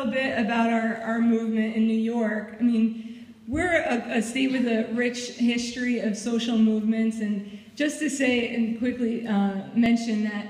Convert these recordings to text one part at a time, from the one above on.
little bit about our movement in New York. I mean, we're a state with a rich history of social movements, and just to say and quickly mention that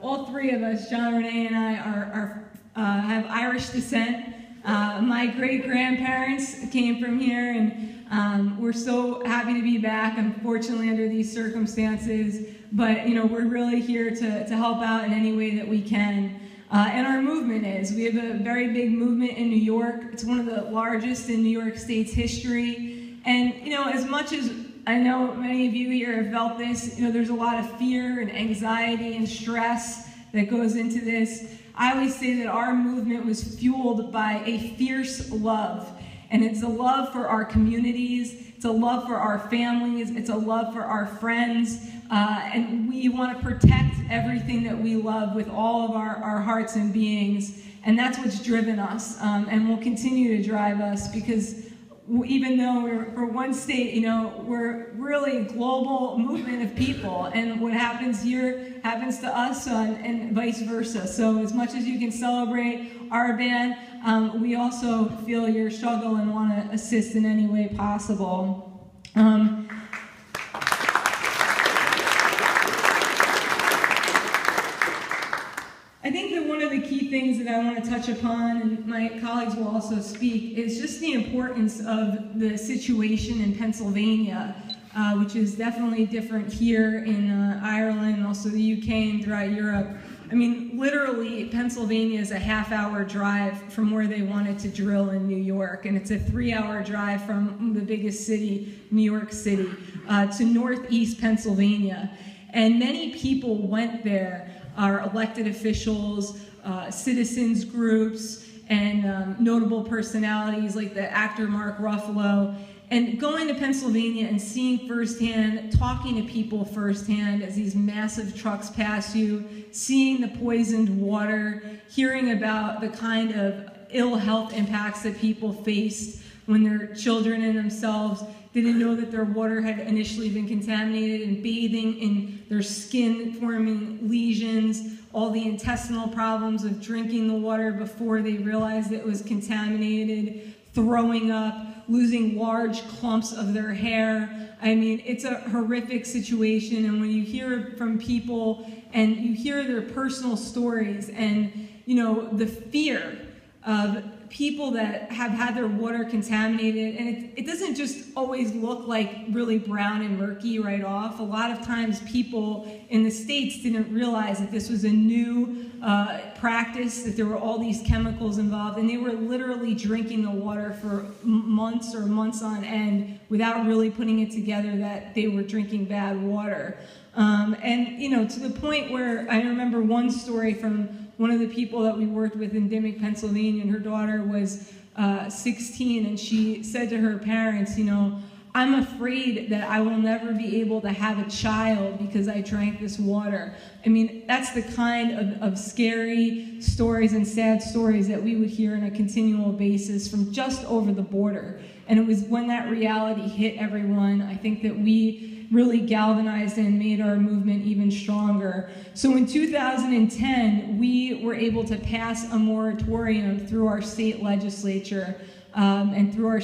all three of us, John, Renee, and I, have Irish descent. My great-grandparents came from here, and we're so happy to be back, unfortunately, under these circumstances. But, you know, we're really here to help out in any way that we can. And our movement is. We have a very big movement in New York. It's one of the largest in New York State's history. And, you know, as much as I know many of you here have felt this, you know, there's a lot of fear and anxiety and stress that goes into this. I always say that our movement was fueled by a fierce love. And it's a love for our communities, it's a love for our families, it's a love for our friends, and we want to protect everything that we love with all of our hearts and beings, and that's what's driven us, and will continue to drive us, because even though we're one state, you know, we're really a global movement of people, and what happens here happens to us, and vice versa. So as much as you can celebrate our band, we also feel your struggle and want to assist in any way possible. I think that one of the key things that I want to touch upon, and my colleagues will also speak, is just the importance of the situation in Pennsylvania, which is definitely different here in Ireland, and also the UK and throughout Europe. I mean, literally, Pennsylvania is a half-hour drive from where they wanted to drill in New York, and it's a 3-hour drive from the biggest city, New York City, to northeast Pennsylvania. And many people went there, our elected officials, citizens groups, and notable personalities like the actor Mark Ruffalo. And going to Pennsylvania and seeing firsthand, talking to people firsthand as these massive trucks pass you, seeing the poisoned water, hearing about the kind of ill health impacts that people faced when their children and themselves didn't know that their water had initially been contaminated, and bathing in their skin, forming lesions, all the intestinal problems of drinking the water before they realized it was contaminated, throwing up, losing large clumps of their hair. I mean, it's a horrific situation, and when you hear from people and you hear their personal stories and, you know, the fear of people that have had their water contaminated, and it doesn't just always look like really brown and murky right off. A lot of times people in the States didn't realize that this was a new practice, that there were all these chemicals involved, and they were literally drinking the water for months or months on end without really putting it together that they were drinking bad water. And, you know, to the point where I remember one story from one of the people that we worked with in Dimock, Pennsylvania, and her daughter was 16, and she said to her parents, you know, I'm afraid that I will never be able to have a child because I drank this water. I mean, that's the kind of scary stories and sad stories that we would hear on a continual basis from just over the border. And it was when that reality hit everyone, I think that we really galvanized and made our movement even stronger. So in 2010, we were able to pass a moratorium through our state legislature and through our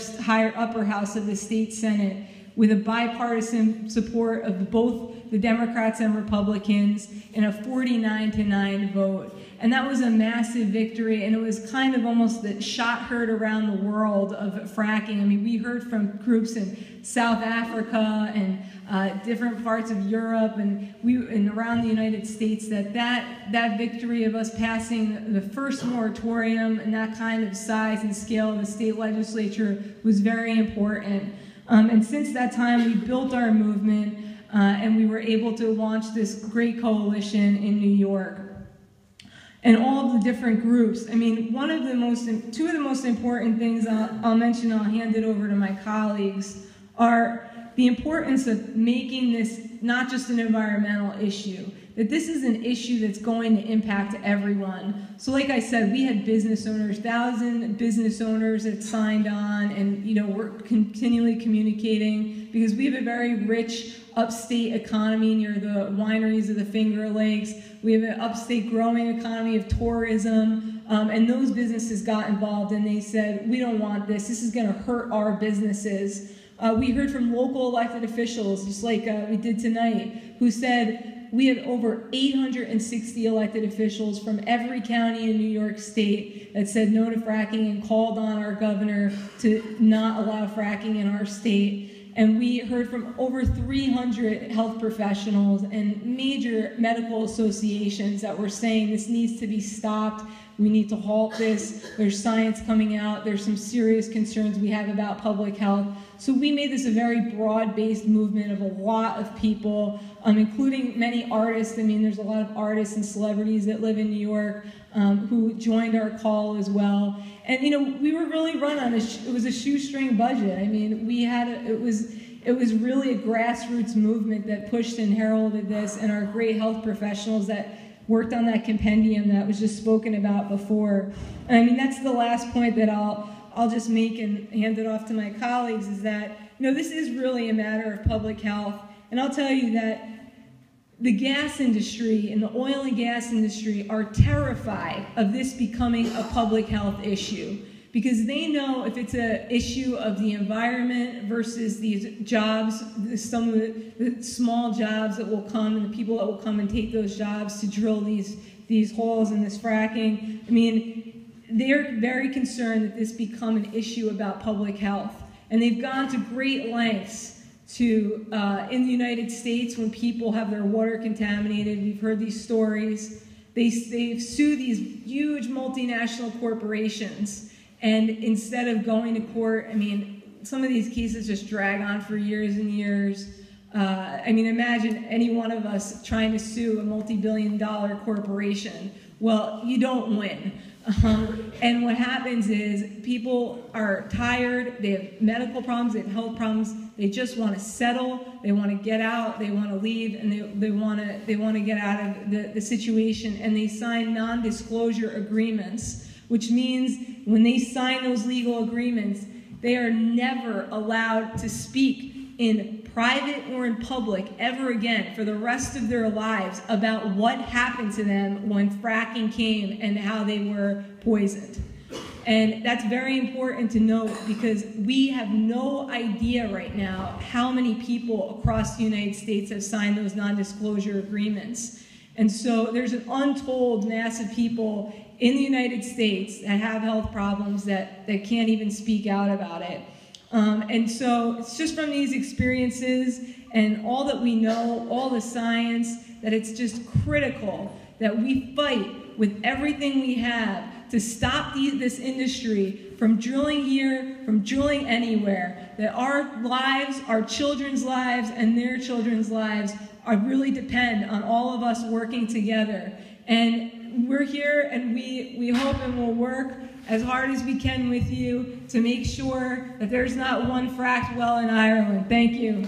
upper house of the state Senate, with a bipartisan support of both the Democrats and Republicans in a 49-9 vote. And that was a massive victory, and it was kind of almost the shot heard around the world of fracking. I mean, we heard from groups in South Africa and different parts of Europe and around the United States that victory of us passing the first moratorium and that kind of size and scale of the state legislature was very important. And since that time, we built our movement, and we were able to launch this great coalition in New York. And all of the different groups. I mean, two of the most important things I'll mention, I'll hand it over to my colleagues, are the importance of making this not just an environmental issue, that this is an issue that's going to impact everyone. So like I said, we had business owners, 1,000 business owners that signed on, and you know, we're continually communicating because we have a very rich upstate economy near the wineries of the Finger Lakes. We have an upstate growing economy of tourism, And those businesses got involved and they said, we don't want this. This is going to hurt our businesses. We heard from local elected officials, just like we did tonight, who said we had over 860 elected officials from every county in New York State that said no to fracking and called on our governor to not allow fracking in our state. And we heard from over 300 health professionals and major medical associations that were saying this needs to be stopped. We need to halt this. There's science coming out. There's some serious concerns we have about public health. So we made this a very broad-based movement of a lot of people, including many artists. I mean, there's a lot of artists and celebrities that live in New York who joined our call as well. And you know, we were really run on it was a shoestring budget. I mean, we had it was really a grassroots movement that pushed and heralded this, and our great health professionals that worked on that compendium that was just spoken about before. And I mean, that's the last point that I'll just make and hand it off to my colleagues, is that, you know, this is really a matter of public health. And I'll tell you that the gas industry and the oil and gas industry are terrified of this becoming a public health issue, because they know if it's an issue of the environment versus these jobs, some of the small jobs that will come and the people that will come and take those jobs to drill these holes in this fracking, I mean, they're very concerned that this become an issue about public health. And they've gone to great lengths to, in the United States, when people have their water contaminated, we've heard these stories, they've sued these huge multinational corporations. And instead of going to court, I mean, some of these cases just drag on for years and years. I mean, imagine any one of us trying to sue a multi-billion-dollar corporation. Well, you don't win. And what happens is people are tired, they have medical problems, they have health problems, they just want to settle, they want to get out, they want to leave, and they want to get out of the situation, and they sign non-disclosure agreements, which means when they sign those legal agreements, they are never allowed to speak in private or in public ever again for the rest of their lives about what happened to them when fracking came and how they were poisoned. And that's very important to note, because we have no idea right now how many people across the United States have signed those non-disclosure agreements. And so there's an untold mass of people in the United States that have health problems that can't even speak out about it. And so it's just from these experiences and all that we know, all the science, that it's just critical that we fight with everything we have to stop this industry from drilling here, from drilling anywhere, that our lives, our children's lives, and their children's lives really depend on all of us working together. And we're here, and we hope and will work as hard as we can with you to make sure that there's not one fracked well in Ireland. Thank you.